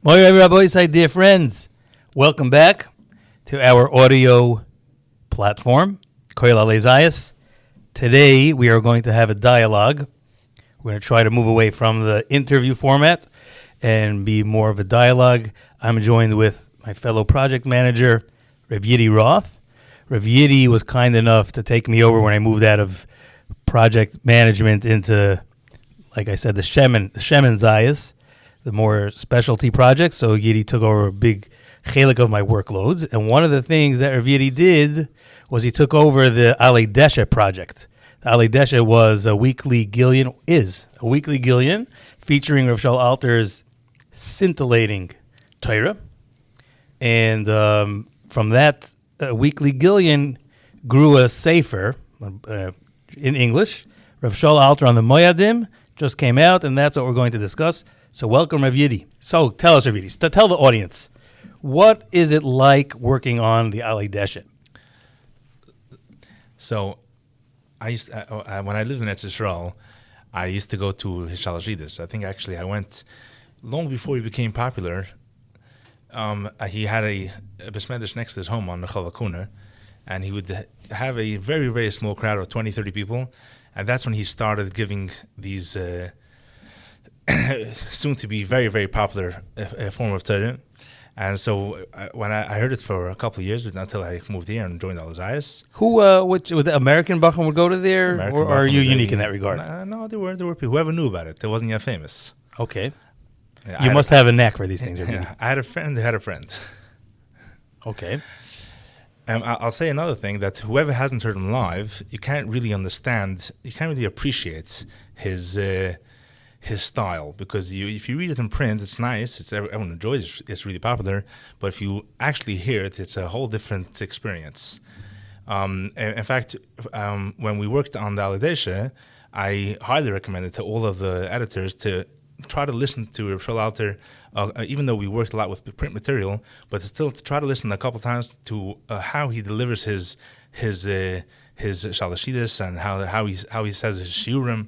Moadim Rabbi, dear friends, welcome back to our audio platform, Koil Alezayas. Today we are going to have a dialogue. We're going to try to move away from the interview format and be more of a dialogue. I'm joined with my fellow project manager, Rabbi Yidi Roth. Rabbi Yidi was kind enough to take me over when I moved out of project management into, like I said, the Shemen Zayas, the more specialty projects. So Yidi took over a big chelik of my workload. And one of the things that Rav Yidi did was he took over the Alei Deshe project. The Alei Deshe was a weekly Gillion, featuring Rav Shaul Alter's scintillating Torah. And from that weekly Gillion grew a sefer in English. Rav Shaul Alter on the Moadim just came out, and that's what we're going to discuss. So welcome, Rav Yidi. So tell us, Rav Yidi, tell the audience, what is it like working on the Alei Deshe? So I used when I lived in Eretz Yisrael, I used to go to his shalashidas. I think actually I went long before he became popular. He had a besmedish next to his home on Nechal Kuna, and he would have a very, very small crowd of 20, 30 people. And that's when he started giving these soon to be very, very popular form of Torah. And so when I heard it for a couple of years, until I moved here and joined Alezayas. With the American Bachman would go to there, or are you unique in that regard? No, there were people. Whoever knew about it, it wasn't yet famous. Okay. Yeah, you must have a knack for these things. Yeah, I had a friend who had a friend. Okay. I'll say another thing, that whoever hasn't heard him live, you can't really understand, you can't really appreciate his style, because if you read it in print, it's nice, everyone enjoys it, it's really popular, but if you actually hear it, it's a whole different experience. In fact, when we worked on the Alei Deshe, I highly recommended to all of the editors to try to listen to Rav Shaul Alter, even though we worked a lot with print material, but still to try to listen a couple times to how he delivers his shalashidas and how he says his shiurim,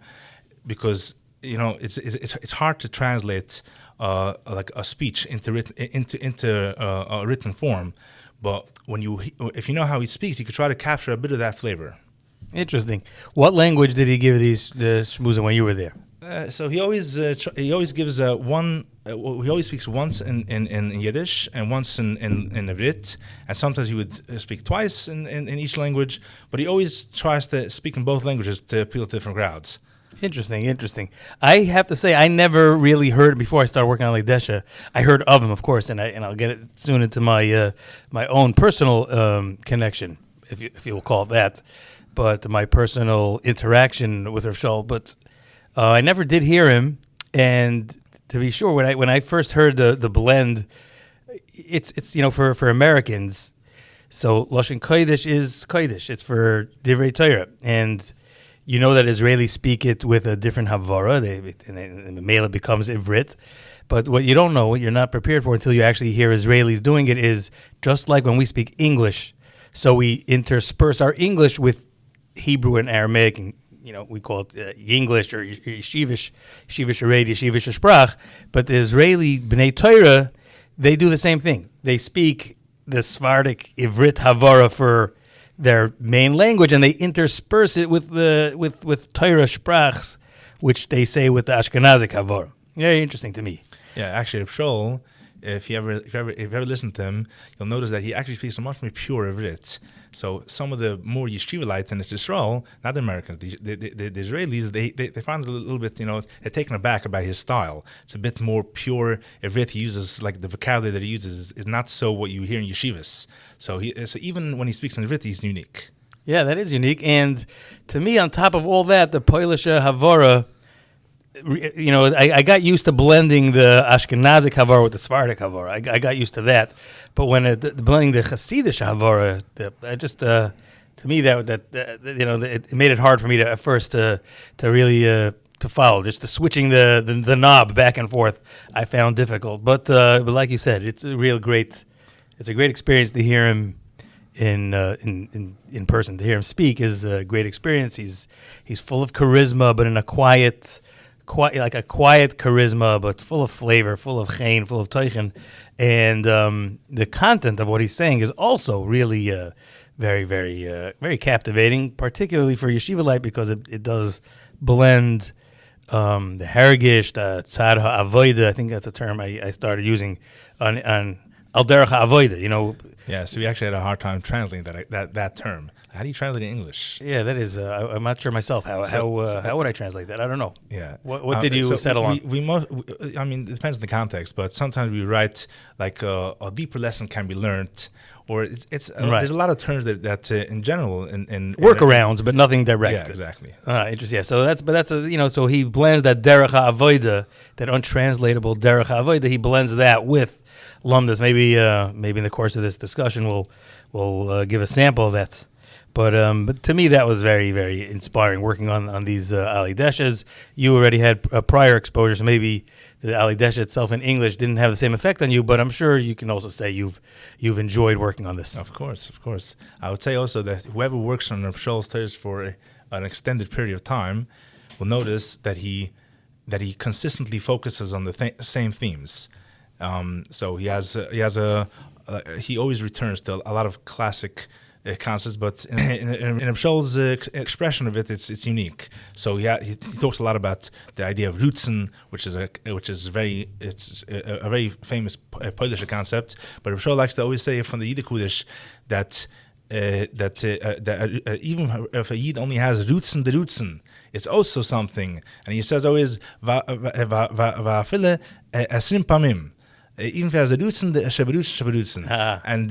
because it's hard to translate like a speech into a written form, but if you know how he speaks, you could try to capture a bit of that flavor. Interesting. What language did he give the shmuzim when you were there? So he always gives one. He always speaks once in Yiddish and once in Ivrit, and sometimes he would speak twice in each language. But he always tries to speak in both languages to appeal to different crowds. Interesting. I have to say, I never really heard, before I started working on Alei Deshe, I heard of him, of course, and I'll get it soon into my my own personal connection, if you will call it that, but my personal interaction with Rav Shaul. But I never did hear him, and to be sure, when I first heard the blend, it's for Americans, so Lashon Kodesh is Kodesh. It's for Divrei Torah, and you know that Israelis speak it with a different havara, and the male becomes Ivrit. But what you don't know, what you're not prepared for until you actually hear Israelis doing it, is just like when we speak English. So we intersperse our English with Hebrew and Aramaic, and we call it English or Yeshivish Aredi, Yeshivish Sprach. But the Israeli Bnei Torah, they do the same thing. They speak the Sephardic Ivrit havara for their main language, and they intersperse it with Torah Sprachs, which they say with the Ashkenazic havara. Very interesting to me. Yeah, actually, Rav Shaul, if you ever listen to him, you'll notice that he actually speaks a much more pure Ivrit. So some of the more Yeshivalites in Israel, not the Americans, the Israelis, they find it a little bit, they're taken aback about his style. It's a bit more pure Ivrit. He uses, like, the vocabulary that he uses is not so what you hear in yeshivas. So even when he speaks in Ivrit, he's unique. Yeah, that is unique. And to me, on top of all that, the Polish havara, I got used to blending the Ashkenazic havara with the Sephardic havara. I got used to that, but when blending the Hasidic havara, to me it made it hard for me at first to really to follow. Just the switching the knob back and forth, I found difficult. But like you said, it's a great experience to hear him in person. To hear him speak is a great experience. He's full of charisma, but in a quiet, a quiet charisma, but full of flavor, full of chen, full of teichen, and the content of what he's saying is also really very, very, very captivating, particularly for yeshiva life, because it does blend the herigish, the tzad ha'avoida. I think that's a term I started using on al derech ha'avoida. Yeah, so we actually had a hard time translating that term. How do you translate it in English? Yeah, that is. I'm not sure myself. How would I translate that? I don't know. Yeah. What did you settle on? I mean, it depends on the context, but sometimes we write like a deeper lesson can be learned, or it's Right. There's a lot of terms that in general in Workarounds, but nothing direct. Yeah, exactly. Interesting. Yeah, so that's so he blends that derech ha'avoida, that untranslatable derech ha'avoida. He blends that with lumdas. Maybe in the course of this discussion, we'll give a sample of that. But to me, that was very, very inspiring, working on these Ali Deshes. You already had a prior exposure, so maybe the Ali Desh itself in English didn't have the same effect on you, but I'm sure you can also say you've enjoyed working on this. Of course. I would say also that whoever works on Rav Shaul's Torahs for an extended period of time will notice that he consistently focuses on the same themes. So he always returns to a lot of classic concepts, but in Rav Shaul's expression of it, it's unique. So he talks a lot about the idea of Rutzen, which is a very famous Polish concept. But Rav Shaul likes to always say from the Yiddish Kudish that even if a Yid only has Rutzen the Rutzen, it's also something. And he says always va'afile esrim pamim. Even if he has the Dutzen, the Sheberutzen. And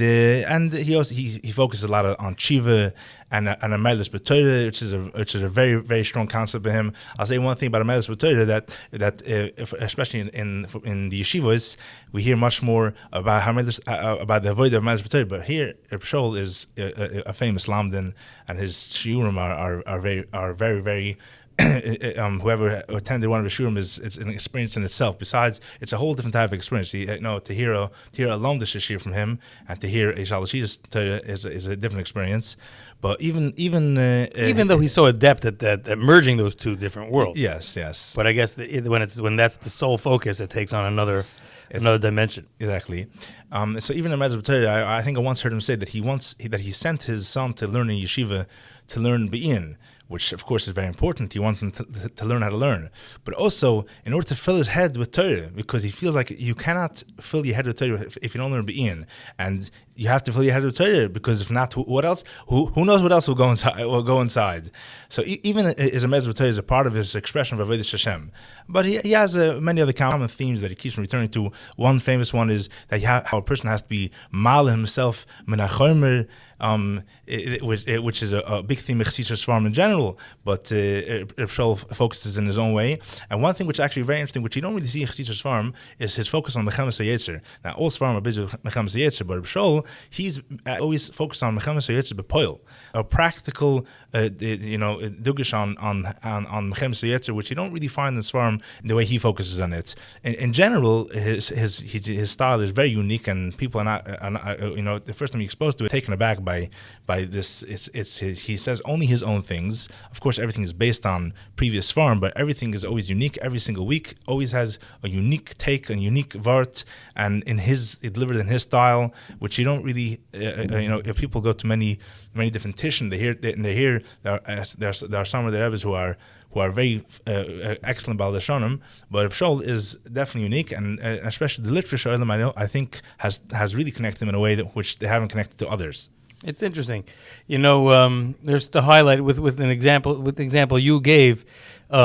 he also he focuses a lot on Tshiva and a Meilus B'Torah, which is a very, very strong concept for him. I'll say one thing about a Meilus B'Torah that especially in the yeshivas, we hear much more about about the avoid of Meilus B'Torah. But here, Rav Shaul is a famous lamdan, and his shiurim are very, very whoever attended one of the shurim it's an experience in itself. Besides, it's a whole different type of experience. To hear a lomdish shir from him and to hear a Shalashidus is a different experience. But even though he's so adept at merging those two different worlds. Yes. But I guess when that's the sole focus, it takes on another dimension. Exactly. So even in Medrash B'Torah, I think I once heard him say that he sent his son to learn in yeshiva to learn Be'in, which of course is very important. He wants him to learn how to learn. But also, in order to fill his head with Torah, because he feels like you cannot fill your head with Torah if you don't learn Be'in. And you have to fill your head with Torah, because if not, what else? Who knows what else will go inside? So even as a Medrash Torah is a part of his expression of Avodas Hashem. But he has many other common themes that he keeps returning to. One famous one is that how a person has to be mal himself menachomer, which is a big theme of Chassidus Farm in general, but Rav Shaul focuses in his own way. And one thing which is actually very interesting, which you don't really see in Chassidus Farm, is his focus on Mechamas HaYetzer. Now, all Svarim are busy with Mechamas HaYetzer, but Rav Shaul, he's always focused on Mechamas HaYetzer b'poil, a practical, dugish on Mechamas HaYetzer, which you don't really find in Svarim in the way he focuses on it. In general, his style is very unique, and people are not the first time you're exposed to it, taken aback by this. He says only his own things. Of course, everything is based on previous farm, but everything is always unique. Every single week always has a unique take, a unique vart, and delivered in his style, which you don't really. If people go to many different tishim, they hear there are some of the Rebbes who are very excellent Baldashonim, but Rav Shaul is definitely unique, and especially the literature I think has really connected them in a way which they haven't connected to others. It's interesting, there's to highlight with an example. With the example you gave, we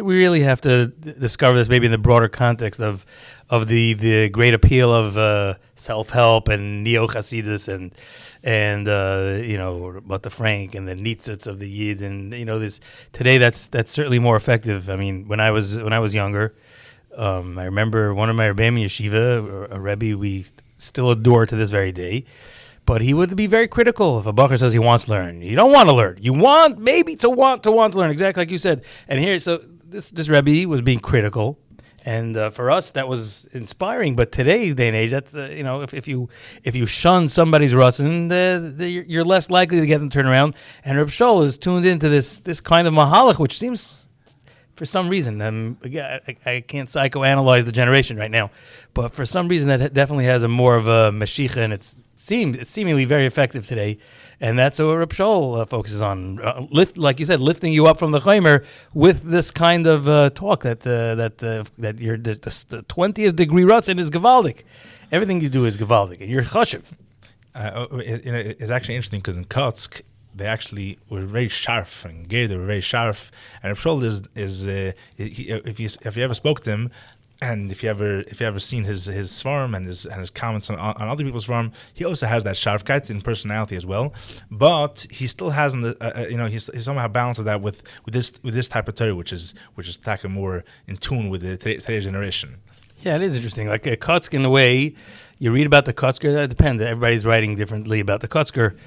really have to discover this maybe in the broader context of the great appeal of self-help and neo-Hasidus and about the Frank and the Nitzitz of the Yid, and this today that's certainly more effective. I mean, when I was younger, I remember one of my Rebbeim Yeshiva, a Rebbe we still adore to this very day. But he would be very critical if a bacher says he wants to learn. You don't want to learn. You want maybe to want to learn, exactly like you said. And here, so this Rebbe was being critical, and for us that was inspiring. But today's day and age, that's if you shun somebody's rutzin, you're less likely to get them turned around. And Reb Shaul is tuned into this kind of mahalach, which seems for some reason, again, I can't psychoanalyze the generation right now, but for some reason that definitely has a more of a mashiach, and it's seemingly very effective today. And that's what Rav Shaul focuses on, like you said, lifting you up from the chaimer with this kind of talk that you're the 20th degree rutzin is gewaldig. Everything you do is gewaldig, and you're chashiv. It's actually interesting because in Kotsk, they actually were very sharp, and Ger, they were very sharp. And Rav Shaul if you ever spoke to him, and if you ever seen his svarm and his comments on other people's svarm, he also has that sharpkeit in personality as well. But he still has he's somehow balanced that with this type of Torah, which is more in tune with today's generation. Yeah, it is interesting. Like a Kotzker, in a way, you read about the Kotzker. It depends. Everybody's writing differently about the Kotzker.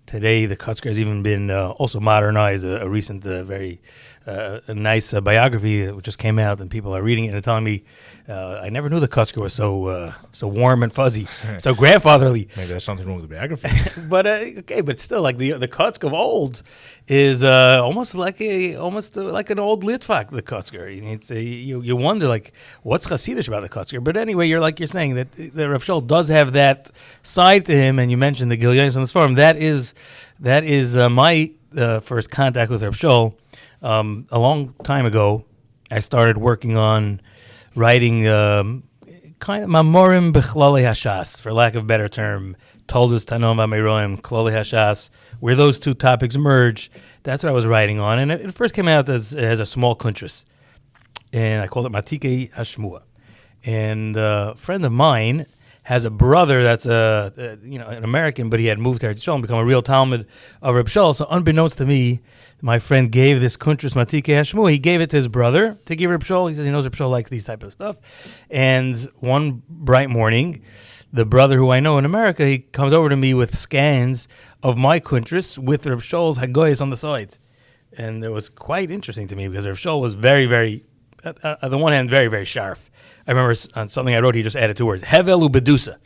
Today, the Kotzker has even been also modernized. A recent, very a nice biography that just came out, and people are reading it and telling me, I never knew the Kotzker was so warm and fuzzy, so grandfatherly. Maybe there's something wrong with the biography. but still, like the Kotzker of old is almost like an old Litvak. The Kotzker, it's you wonder like what's Hasidish about the Kotzker. But anyway, you're saying that the Rav Shaul does have that side to him, and you mentioned the Gilyonis on this forum. That is my first contact with Rav Shaul. A long time ago, I started working on writing kind of mamorim b'chlolei hashas, for lack of a better term, Toldos Tanom V'Meroim, Chlolei hashas, where those two topics merge. That's what I was writing on, and it first came out as a small kuntras, and I called it Matikei Hashmua. And a friend of mine has a brother that's an American, but he had moved to Eretz Yisrael and become a real Talmud of Reb Shaul. So unbeknownst to me, my friend gave this Kuntras Matikei Hashmua. He gave it to his brother to give Reb Shaul. He said he knows Reb Shaul likes these type of stuff. And one bright morning, the brother who I know in America, he comes over to me with scans of my Kuntras with Reb Shaul's Hagoyas on the side. And it was quite interesting to me because Reb Shaul was very, very, on the one hand, very, very sharp. I remember on something I wrote, he just added 2 words: Hevel ubedusa.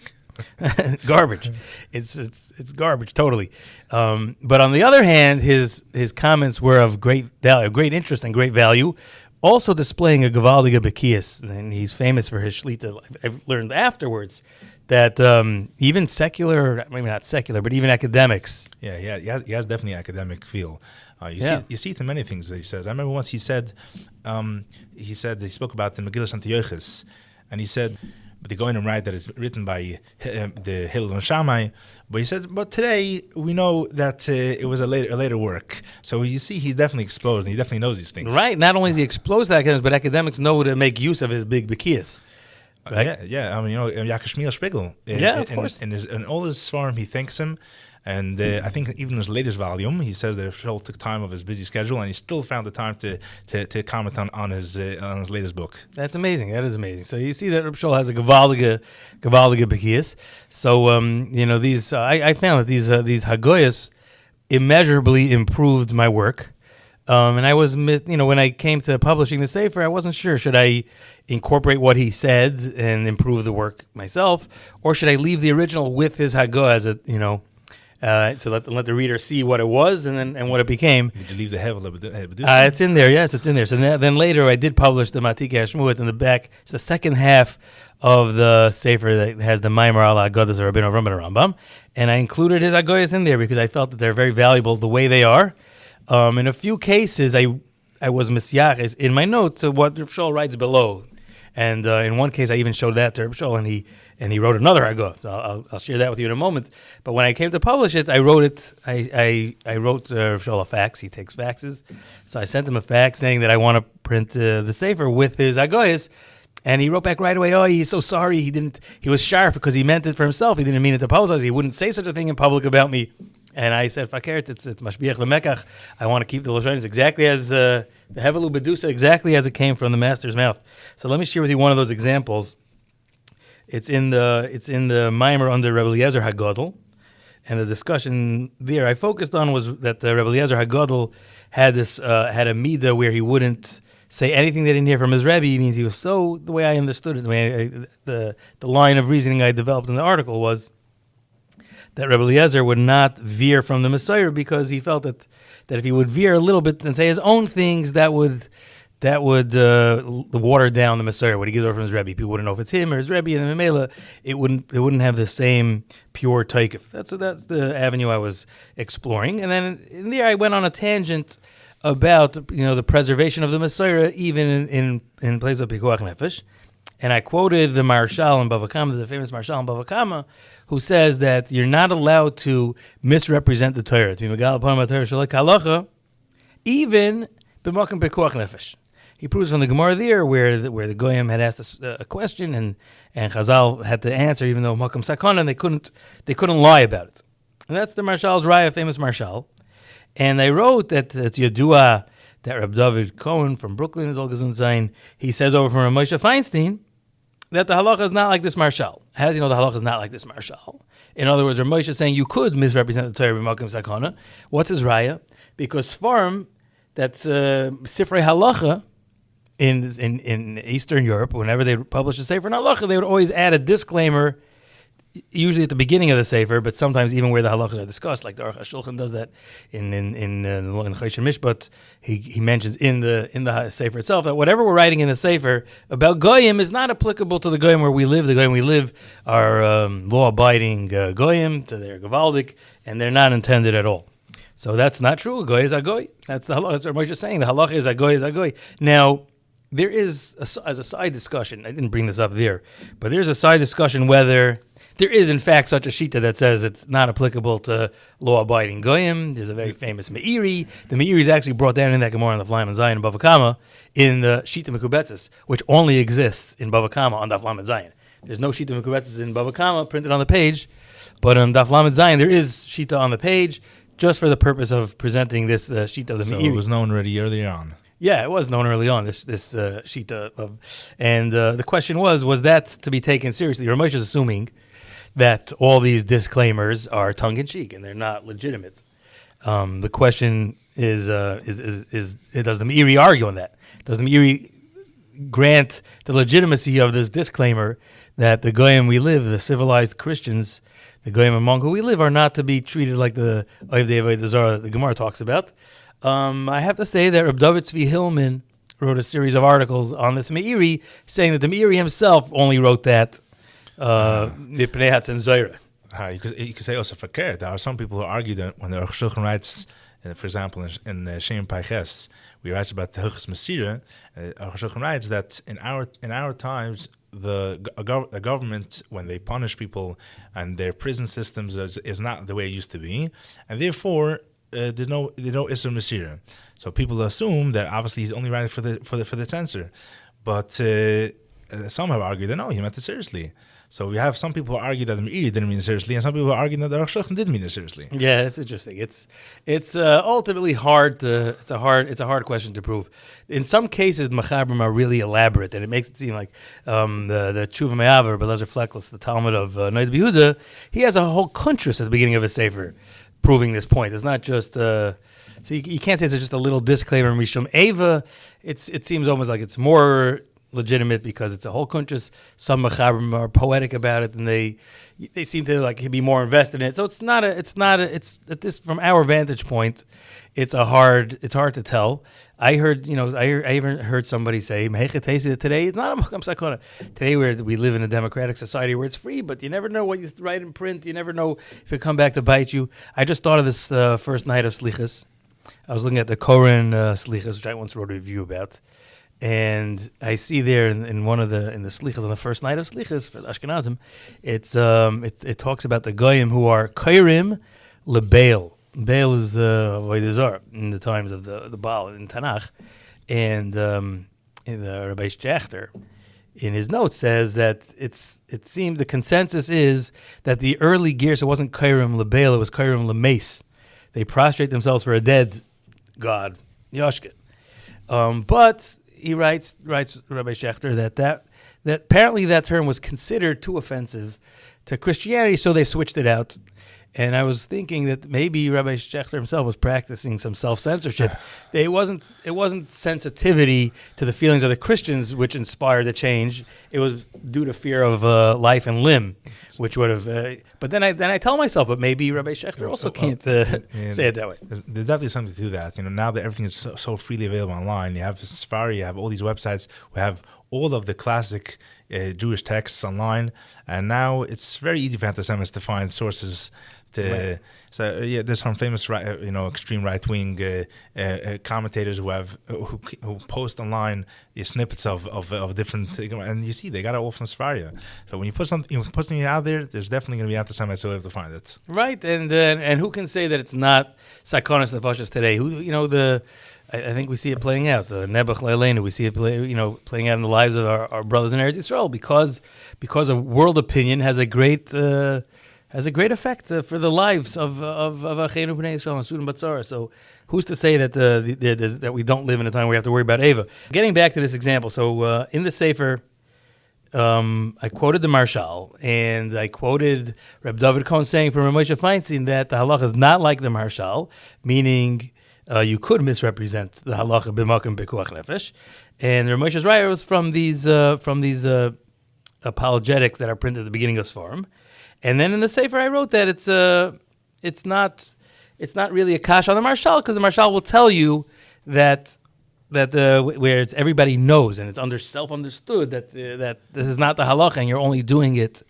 Garbage. It's garbage, totally. But on the other hand, his comments were of great value, great interest and great value, also displaying a gewaldige bekias, and he's famous for his shlita. I've learned afterwards that even secular, maybe not secular, but even academics. Yeah, he has definitely an academic feel. You see it in many things that he says. I remember once he said he spoke about the Megillas Antiochus, and he said, but they go in and write that it's written by the Elul and Shammai, but he says, but today we know that it was a later work. So you see, he's definitely exposed, and he definitely knows these things. Right. Not only is he exposed to academics, but academics know to make use of his big bekias. Right? Yeah. I mean, Yaakov Shmuel Spiegel. Of course. In all his svarim, he thanks him. And I think even in his latest volume, he says that Shaul took time of his busy schedule, and he still found the time to comment on his latest book. That's amazing. That is amazing. So you see that Reb Shaul has a gewaldige bekias. So these I found that these Hagoyas immeasurably improved my work. And I was, when I came to publishing the sefer, I wasn't sure, should I incorporate what he said and improve the work myself, or should I leave the original with his Hagoy as so let the reader see what it was and what it became. Did you leave the Hevel? It's in there. Yes, it's in there. So then later I did publish the Matikei Hashmua. It's in the back. It's the second half of the sefer that has the Maimer al Haggadahs of Rabbeinu Avram ben Rambam, and I included his Hagoyas in there because I felt that they're very valuable the way they are. In a few cases, I was misyaches in my notes of what Rav Shaul writes below, and in one case I even showed that to Rav Shaul, and he wrote another Haggadah. So I'll share that with you in a moment. But when I came to publish it, I wrote Rav Shaul a fax. He takes faxes, so I sent him a fax saying that I want to print the sefer with his Hagoyas. And he wrote back right away, he's so sorry. He was sharp because he meant it for himself. He didn't mean it to apologize. He wouldn't say such a thing in public about me. And I said, Fakert, it's mashbiach lemekach. I want to keep the Lashonis exactly as the Hevelu Bedusa, exactly as it came from the master's mouth. So let me share with you one of those examples. It's in the Maimer under Rebbe Eliezer Hagadol, and the discussion there I focused on was that the Rebbe Eliezer Hagadol had a midah where he wouldn't say anything they didn't hear from his Rebbe. It means he was so, the way I understood it, the line of reasoning I developed in the article was that Rebbe Eliezer would not veer from the Messiah because he felt that if he would veer a little bit and say his own things, that would water down the Messiah, what he gives over from his Rebbe. People wouldn't know if it's him or his Rebbe, and the Memela, it wouldn't have the same pure taikif. That's the avenue I was exploring. And then in there I went on a tangent about the preservation of the Messiah even in place of Pikuach Nefesh. And I quoted the Marshal in Bava Kama, the famous Marshal in Bava Kama, who says that you're not allowed to misrepresent the Torah, to be megal upon the Torah shalek halacha, even b'makom pekuach nefesh. He proves from the Gemara there where the Goyim had asked a question and Chazal had to answer, even though makom sakana, and they couldn't lie about it. And that's the Marshal's Raya, famous Marshal. And they wrote that it's Yadua that Reb David Cohen from Brooklyn is all Gesund Zayin. He says over from Rav Moshe Feinstein that the halacha is not like this Marshal. How does he know the halacha is not like this Marshal? In other words, Rav Moshe is saying you could misrepresent the Torah b'makom sakana. What's his raya? Because farm that Sifrei halacha in Eastern Europe, whenever they publish a sefer in halacha, they would always add a disclaimer, usually at the beginning of the sefer, but sometimes even where the halachas are discussed, like the Aruch HaShulchan does that in Choshen Mishpat. He mentions in the sefer itself that whatever we're writing in the sefer about goyim is not applicable to the goyim where we live. The goyim we live are law-abiding goyim, to their gavaldik, and they're not intended at all. So that's not true. A goy is a goy. That's the halacha. That's what Moshe is saying. The halacha is a goy. Now, there is, as a side discussion, I didn't bring this up there, but there's a side discussion whether there is, in fact, such a shita that says it's not applicable to law-abiding goyim. There's a very famous Meiri. The Meiri is actually brought down in that Gemara on the Flam and Zion in Bava Kama in the Shita Mekubetzes, which only exists in Bava Kama on Daf Lamed Zion. There's no Shita Mekubetzes in Bava Kama printed on the page, but on Daf Lamed Zion there is Shita on the page just for the purpose of presenting this Shita of the Meiri. So it was known already earlier on. Yeah, it was known early on, this Shita of, and the question was that to be taken seriously? Ramesh is assuming that all these disclaimers are tongue-in-cheek and they're not legitimate. The question is does the Meiri argue on that? Does the Meiri grant the legitimacy of this disclaimer that the goyim we live, the civilized Christians, the goyim among who we live, are not to be treated like the Ovdei Avodah Zarah that the Gemara talks about? I have to say that Reb David Tzvi Hillman wrote a series of articles on this Meiri, saying that the Meiri himself only wrote that you could say also verkeerd. There are some people who argue that when the Aruch HaShulchan writes, for example, in Shem Paiches, we write about the Hilchos Mesira. Aruch HaShulchan writes that in our times, the government, when they punish people and their prison systems is not the way it used to be, and therefore there's no Isser Mesira. So people assume that obviously he's only writing for the censor, but some have argued that no, he meant it seriously. So we have some people who argue that the Meiri didn't mean it seriously, and some people who argue that the Aruch HaShulchan did mean it seriously. Yeah, it's interesting. It's ultimately hard to. It's a hard question to prove. In some cases, the Machabrim are really elaborate, and it makes it seem like the Tshuva Me'aver, Belezer Fleckless, the Talmud of Noid Behuda, he has a whole kuntras at the beginning of his sefer, proving this point. It's not just so you can't say it's just a little disclaimer. Mishum Eva, it seems almost like it's more legitimate because it's a whole kuntras. Some Machabrim are poetic about it, and they seem to like be more invested in it. So it's at this, from our vantage point, it's hard to tell. I heard, I even heard somebody say, that today it's not a makam sakana. Today we live in a democratic society where it's free, but you never know what you write in print. You never know if it come back to bite you. I just thought of this first night of Slichas. I was looking at the Koren Slichas, which I once wrote a review about. And I see there in the Slichas, on the first night of Slichas for the Ashkenazim, it talks about the Goyim who are Kairim LeBaal. Baal is Avodah Zarah in the times of the Baal in Tanakh. And in the Rabbi Shachter, in his notes, says that it seemed the consensus is that the early Gersa wasn't Kairim LeBaal, it was Kairim LeMace. They prostrate themselves for a dead god, Yoshket. But he writes Rabbi Shachter that apparently that term was considered too offensive to Christianity, so they switched it out. And I was thinking that maybe Rabbi Shechter himself was practicing some self-censorship. It wasn't sensitivity to the feelings of the Christians which inspired the change. It was due to fear of life and limb, which would have. But then I tell myself, but maybe Rabbi Shechter also can't say it that way. There's definitely something to that. Now that everything is so freely available online, you have sefer, you have all these websites, we have all of the classic Jewish texts online, and now it's very easy for anti-Semites to find sources. So there's some famous extreme right-wing commentators who post online snippets of different, and you see they got it all from Sefaria. So when you put something out there, there's definitely going to be anti-Semites who have to find it. Right, and who can say that it's not Sakonis Nefashos today? I think we see it playing out. The Nebuch Leilenu, we see it playing out in the lives of our brothers in Eretz Yisrael because of world opinion has a great effect for the lives of Achenu B'nai Yisrael and Sudan Batzara. So who's to say that that we don't live in a time where we have to worry about Eva? Getting back to this example, so in the sefer, I quoted the Marshal, and I quoted Reb David Cohen saying from Rav Moshe Feinstein that the halacha is not like the Marshal, meaning you could misrepresent the halacha b'makom b'kuach nefesh, and Rav Moshe's raya was from these apologetics that are printed at the beginning of Sfarim, and then in the sefer I wrote that it's not really a kash on the Marshal, because the Marshal will tell you that where it's everybody knows and it's self-understood that this is not the halacha and you're only doing it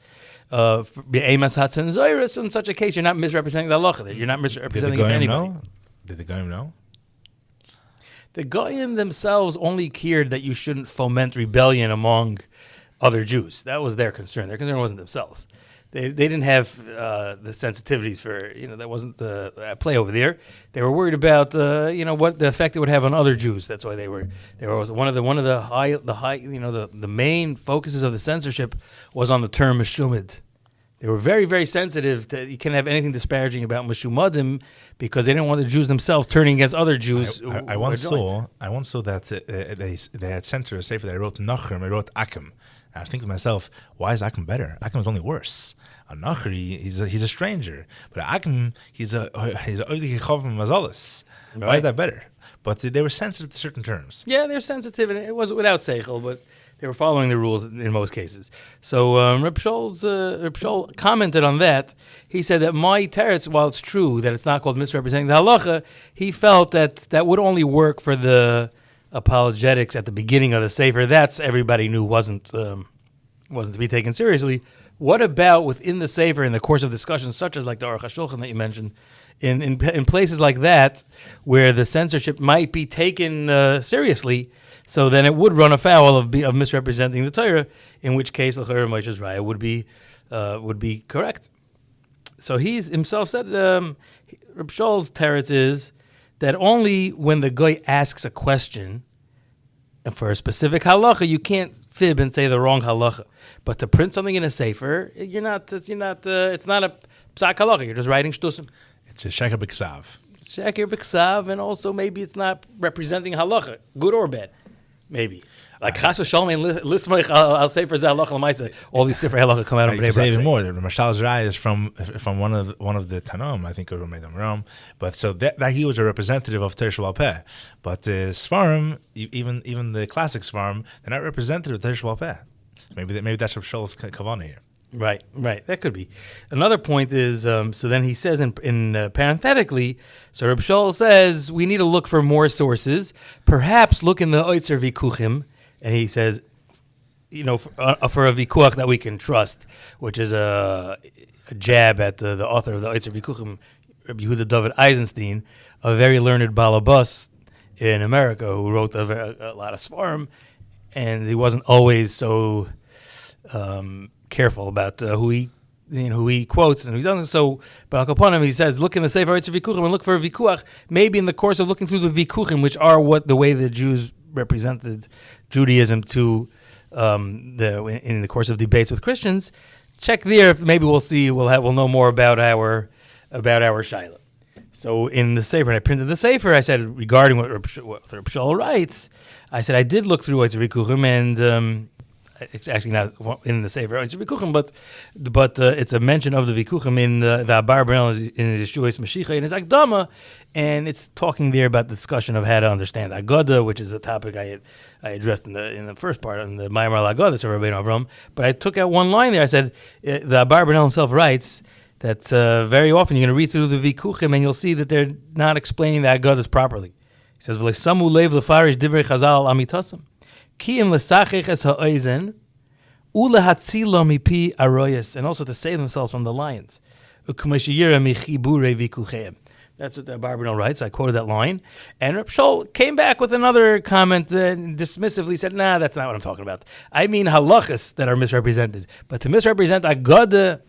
be'emas hatzon zoyrus. In such a case, you're not misrepresenting the halacha. That you're not misrepresenting it to anybody. Did the Goyim know? The Goyim themselves only cared that you shouldn't foment rebellion among other Jews. That was their concern. Their concern wasn't themselves. They didn't have the sensitivities for, that wasn't at play over there. They were worried about what the effect it would have on other Jews. That's why they were one of the main focuses of the censorship was on the term meshumid. They were very, very sensitive that you can't have anything disparaging about Moadim because they didn't want the Jews themselves turning against other Jews. I once saw that they had censored a sefer that I wrote Nachrim, I wrote Akim. And I think to myself, why is Akim better? Akim is only worse. A Nachri, he's a stranger, but Akim, he's a Oidich Chavim Mazalis. Why is that better? But they were sensitive to certain terms. Yeah, they're sensitive, and it wasn't without seichel, but they were following the rules in most cases. So Reb Shaul commented on that. He said that my teretz, while it's true that it's not called misrepresenting the halacha, he felt that would only work for the apologetics at the beginning of the sefer. That's everybody knew wasn't to be taken seriously. What about within the sefer in the course of discussions such as like the Aruch HaShulchan that you mentioned, in places like that where the censorship might be taken seriously? So then it would run afoul of misrepresenting the Torah, in which case L'chayr Moshe's raya would be correct. So he himself said, Reb Shaul's teretz is that only when the guy asks a question for a specific halacha, you can't fib and say the wrong halacha. But to print something in a sefer, it's not a psak halacha. You're just writing shtusim. It's a sheker b'ksav. Sheker b'ksav, and also maybe it's not representing halacha, good or bad. Maybe. Like Chas v'Shalom and Lismach, I'll say for halacha l'maisa, all these sefer halacha come out of Bnei Brak. Even more. The Mashal's Rai is from one of the Tanom, I think, made them wrong. But so that he was a representative of Teresh Peh. But Sfarim, even the classic Sfarim, they're not representative of Teresh Peh. Maybe that's Rav Shaul's kavanah here. Right. That could be. Another point is, so then he says in parenthetically, so Reb Shaul says, we need to look for more sources, perhaps look in the Oitzer Vikuchim, and he says, for a Vikuach that we can trust, which is a jab at the author of the Oitzer Vikuchim, Rabbi Yehuda David Eisenstein, a very learned balabas in America who wrote a lot of Sfarim, and he wasn't always so careful about who he quotes and who he doesn't. So, but upon him, he says, look in the Sefer Oitzer Vikuchim and look for a Vikuach. Maybe in the course of looking through the Vikuchim, which are the way the Jews represented Judaism in the course of debates with Christians, check there. If maybe we'll know more about our Shaila. So in the Sefer, and I printed the Sefer, I said regarding what Reb Shaul writes, I said I did look through Oitzer Vikuchim and It's actually not in the sefer. It's vikuchim, but it's a mention of the vikuchim in the Abar B'nel in Yeshua's Mashiach and his Akdama, and it's talking there about the discussion of how to understand Agada, which is a topic I addressed in the first part on the Ma'amar Agada, so Rabbeinu Avram. But I took out one line there. I said the Abar B'nel himself writes that very often you're going to read through the vikuchim and you'll see that they're not explaining the Agadas properly. He says, "V'leisamu leiv lefarish divrei Chazal amitasam, kiim lesachech es ha'oizen, ulehatzilo mipi aroyes," and also to save themselves from the lions. U'k'meshiyira michibure vikucheim. That's what the Barbanel writes. So I quoted that line, and Rav Shaul came back with another comment and dismissively said, "Nah, that's not what I'm talking about. I mean halachas that are misrepresented, but to misrepresent Agada,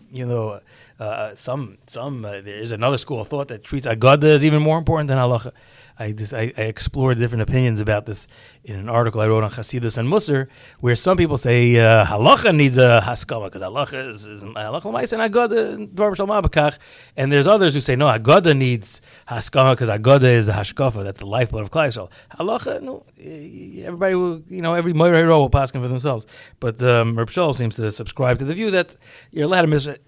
there is another school of thought that treats Agada as even more important than halacha." I explored different opinions about this in an article I wrote on Chasidus and Musar, where some people say halacha needs a haskama because halacha is halacha l'maisa and Agada dvar b'shalom abakach, and there's others who say no, Agada needs haskama because Agada is the hashkafa, that's the lifeblood of Klal Yisrael. Halacha, no, everybody will, every moirei will paskin for themselves. But Rav Shaul seems to subscribe to the view that you're allowed to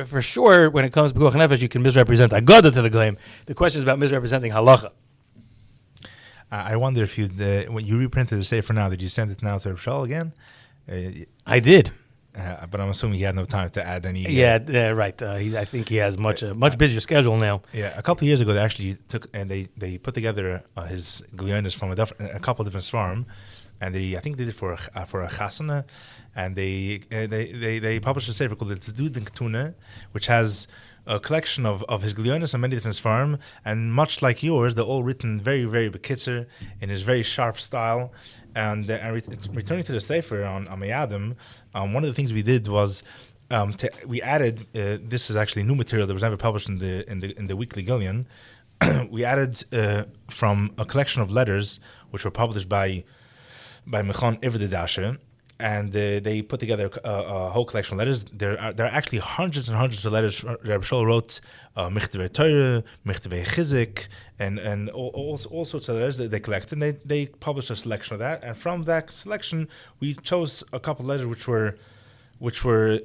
for sure when it comes to Pekuach Nefesh, you can misrepresent Agada to the Goyim. The question is about misrepresenting halacha. I wonder if when you reprinted the sefer now, did you send it now to Rav Shaul again? I did. But I'm assuming he had no time to add any. Right. I think he has much busier schedule now. Yeah, a couple of years ago, they actually took and they put together his glionis from a couple of different svarim, and I think they did it for a chasana, and they published a sefer called the Tzedud Ketuna, which has a collection of his glionis and many different svarim, and much like yours, they're all written very, very bekitzer in his very sharp style. And returning to the sefer on Moadim, one of the things we did was we added. This is actually new material that was never published in the weekly Gillian. We added from a collection of letters which were published by Mechon Ived Dashe. And they put together a whole collection of letters. There are actually hundreds and hundreds of letters Rabbi Shaul wrote, Michtevei Torah, Michtevei Chizik, and all sorts of letters that they collected. And they published a selection of that. And from that selection, we chose a couple of letters which were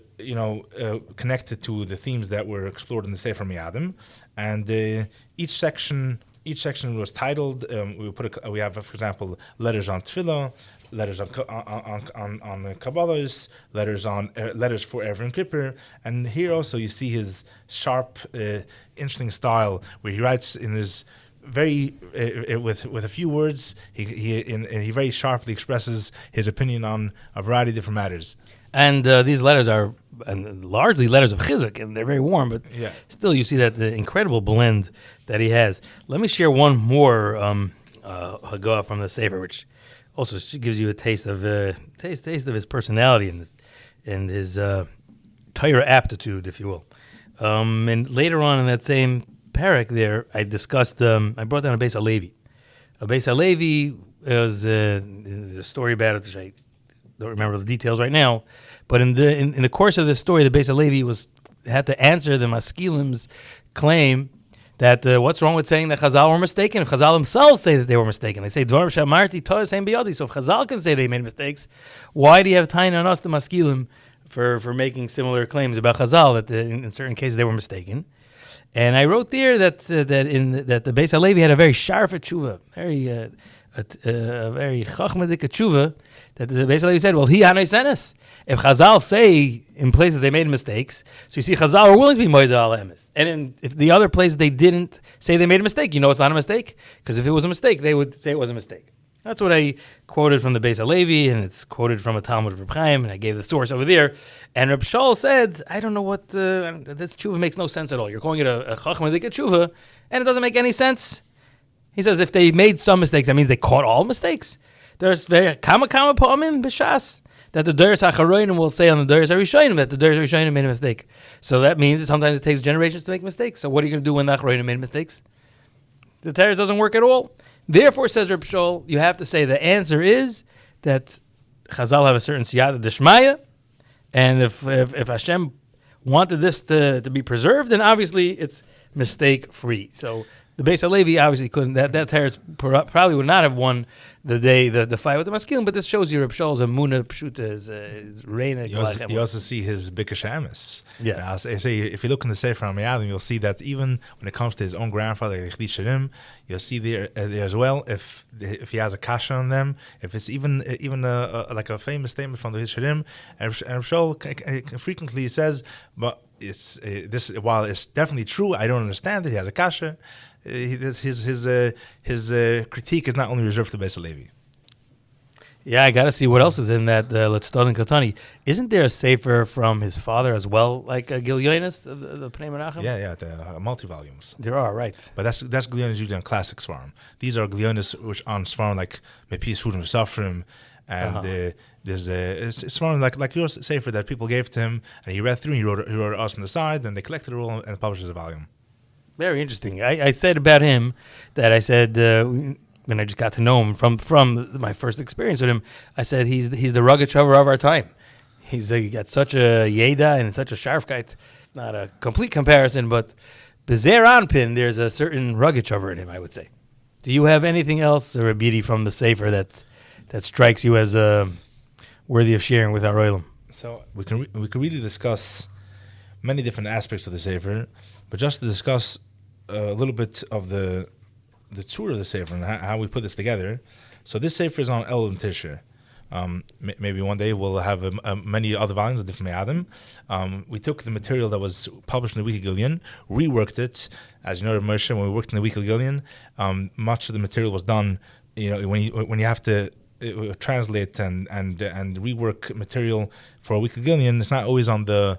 connected to the themes that were explored in the Sefer Moadim. And each section was titled. We have, for example, letters on Tefillah, letters on Kabbalahs, letters for Erev and Kippur, and here also you see his sharp, interesting style where he writes in his very with a few words. He very sharply expresses his opinion on a variety of different matters. And these letters are largely letters of chizuk, and they're very warm, but still you see that the incredible blend that he has. Let me share one more Hagah from the Sefer, which also gives you a taste of his personality and his Torah aptitude, if you will. And later on in that same parak there, I discussed. I brought down a Beis HaLevi. A Beis HaLevi was there's a story about it, which I don't remember the details right now. But in the course of this story, the Beis HaLevi had to answer the Maskilim's claim that what's wrong with saying that Chazal were mistaken? If Chazal themselves say that they were mistaken, they say Dvar Shamarti Torah Same Biyadi. So if Chazal can say they made mistakes, why do you have time on us, the Maskilim, for making similar claims about Chazal that in certain cases they were mistaken? And I wrote there that the Beis HaLevi had a very sharp tshuva, a very chachmadik tshuva, that the Beis HaLevi said, well, he hanaysenes. If Chazal say in places they made mistakes, so you see Chazal were willing to be moed al emes. And if the other places they didn't say they made a mistake, it's not a mistake, because if it was a mistake, they would say it was a mistake. That's what I quoted from the Beis HaLevi, and it's quoted from a Talmud of Reb Chaim, and I gave the source over there. And Reb Shaul said, I don't know what, this tshuva makes no sense at all. You're calling it a chachmadik tshuva, and it doesn't make any sense. He says if they made some mistakes, that means they caught all mistakes. There's very kama pa'amim b'shas that the Doros HaCharonim will say on the Doros HaRishonim that the Doros HaRishonim made a mistake. So that means that sometimes it takes generations to make mistakes. So what are you going to do when the Acharonim made mistakes? The Torah doesn't work at all. Therefore, says Reb Shaul, you have to say the answer is that Chazal have a certain siyata d'shmaya, and if Hashem wanted this to be preserved, then obviously it's mistake-free. So the Beis Halevi obviously couldn't. That Teretz probably would not have won the fight with the Maskilim, but this shows you Reb Shaul's Amuna Pshuta is reina. You also see his Bikush Amis. Yes. I say if you look in the sefer on Moadim, you'll see that even when it comes to his own grandfather, you'll see there as well if he has a kasha on them, if it's even like a famous statement from the Hisharim, and Reb Shaul frequently says, but it's this while it's definitely true, I don't understand it. He has a kasha. His critique is not only reserved to Beis Halevi. Yeah, I got to see what else is in that Let's Start in Katani. Isn't there a sefer from his father as well, like Gilyonis, the Pnei Menachem? Yeah, the multi-volumes. There are, right. But that's Gilyonis usually on classic Svarim. These are Gilyonis which on Svarim like Mepis Food and Safrim, and there's it's Svarim like your sefer that people gave to him, and he read through, and he wrote us on the side, and they collected it all and published as a volume. Very interesting. I said about him that I said when I just got to know him from my first experience with him, I said he's the rugged shover of our time. He got such a yeda and such a sharfkeit. It's not a complete comparison, but bezer anpin, there's a certain rugged shover in him, I would say. Do you have anything else, Rabbi Yidi, from the sefer that strikes you as worthy of sharing with our oilam? So we can really discuss many different aspects of the sefer, but just to discuss a little bit of the tour of the sefer and how we put this together. So this sefer is on Elul and Tishrei. Maybe one day we'll have many other volumes of different Moadim. We took the material that was published in the Weekly Gilyon, reworked it. As you know, Rabbi Moshe, when we worked in the Weekly Gilyon, much of the material was done. When you have to translate and rework material for a Weekly Gilyon, it's not always on the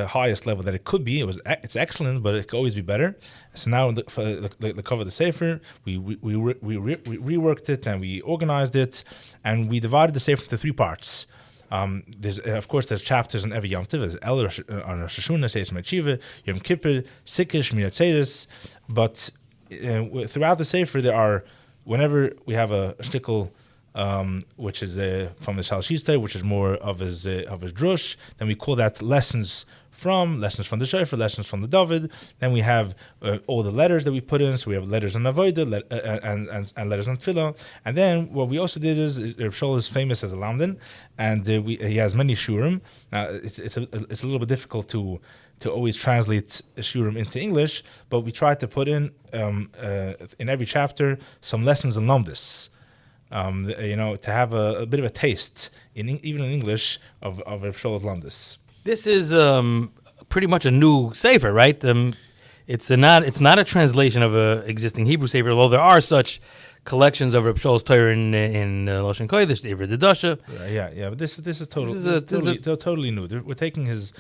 highest level that it could be. It's excellent, but it could always be better. So now for the cover of the sefer, we reworked it and we organized it, and we divided the sefer into 3 parts. There's chapters on every Yom Tov. There's Elul on Rosh Hashanah, Seis Mechiva, Yom Kippur, Sikish, Minat Seides. But throughout the sefer, there are, whenever we have a shtickle, which is from the Shalshista, which is more of his drush. Then we call that lessons from the Shofar, lessons from the David. Then we have all the letters that we put in. So we have letters on Avodah and letters on Tefillah. And then what we also did is Rav Shaul is famous as a lamdan, and he has many shurim. Now it's a little bit difficult to always translate shurim into English, but we tried to put in every chapter some lessons in lamdis. To have a bit of a taste, even in English, of Rav Shaul's lamdis. This is pretty much a new sefer, right? It's not a translation of a existing Hebrew sefer, although there are such collections of Rav Shaul's Torah in Lashon Kodesh, the Ivra Dedasha. Yeah, but this is totally new. We're taking his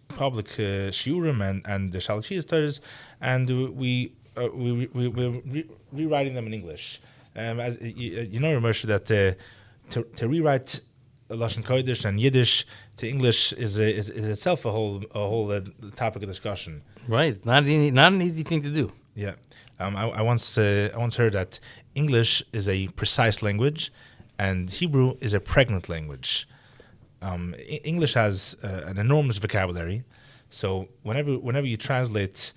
public shiurim and the Shalachiyas Torahs, and we're rewriting them in English. As you know, Moshe, that to rewrite Lashon Kodesh and Yiddish to English is itself a whole topic of discussion. Right, it's not an easy thing to do. Yeah, I once heard that English is a precise language, and Hebrew is a pregnant language. English has an enormous vocabulary, so whenever you translate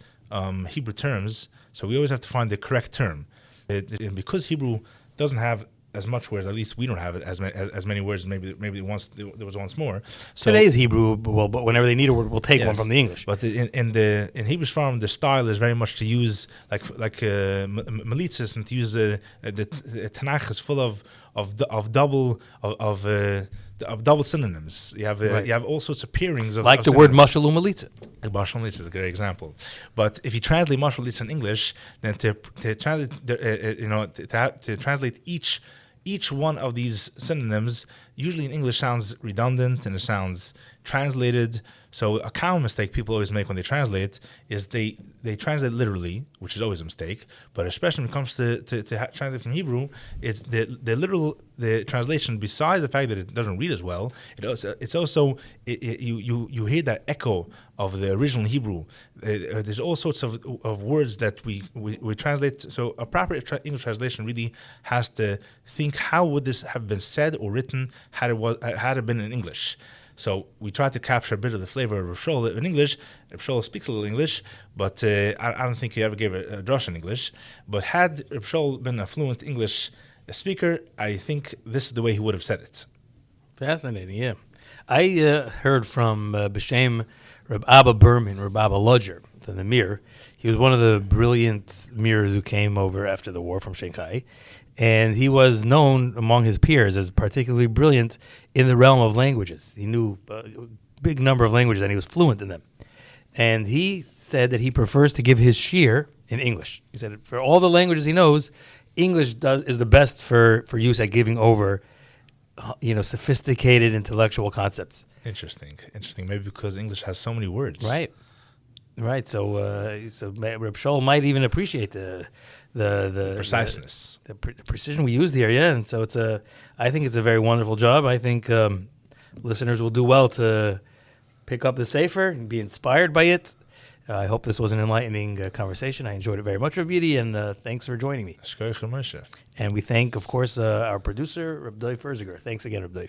Hebrew terms, so we always have to find the correct term. Because Hebrew doesn't have as much words, at least we don't have it as many words. Maybe once there was once more. So today's Hebrew, but whenever they need a word, we'll take one from the English. But in Hebrew Farm, the style is very much to use like melitzes, and to use the Tanakh is full of double synonyms. You have all sorts of pairings of like of the word mashal u'malitza. Mashal u'malitza is a great example. But if you translate mashal u'malitza in English, then to translate each one of these synonyms, usually in English sounds redundant and it sounds translated. So a common mistake people always make when they translate is they translate literally, which is always a mistake. But especially when it comes to translate from Hebrew, it's the translation. Besides the fact that it doesn't read as well, it's also you hear that echo of the original Hebrew. There's all sorts of words that we translate. So a proper English translation really has to think, how would this have been said or written had it been in English. So we tried to capture a bit of the flavor of Rav Shaul in English. Rav Shaul speaks a little English, but I don't think he ever gave a drush in English. But had Rav Shaul been a fluent English speaker, I think this is the way he would have said it. Fascinating, yeah. I heard from B'Shem Reb Abba Berman, Reb Abba Lodger, from the Mir. He was one of the brilliant Mirs who came over after the war from Shanghai. And he was known among his peers as particularly brilliant in the realm of languages. He knew a big number of languages and he was fluent in them. And he said that he prefers to give his shiur in English. He said for all the languages he knows, English is the best for use at giving over sophisticated intellectual concepts. Interesting. Maybe because English has so many words. Right. So Reb Shaul might even appreciate the preciseness, the precision we used here. Yeah, and so I think it's a very wonderful job. I think listeners will do well to pick up the sefer and be inspired by it. I hope this was an enlightening conversation. I enjoyed it very much, Rabbi Yidi, and thanks for joining me. And we thank, of course, our producer, Rabbi Ferziger. Thanks again, Rabbi.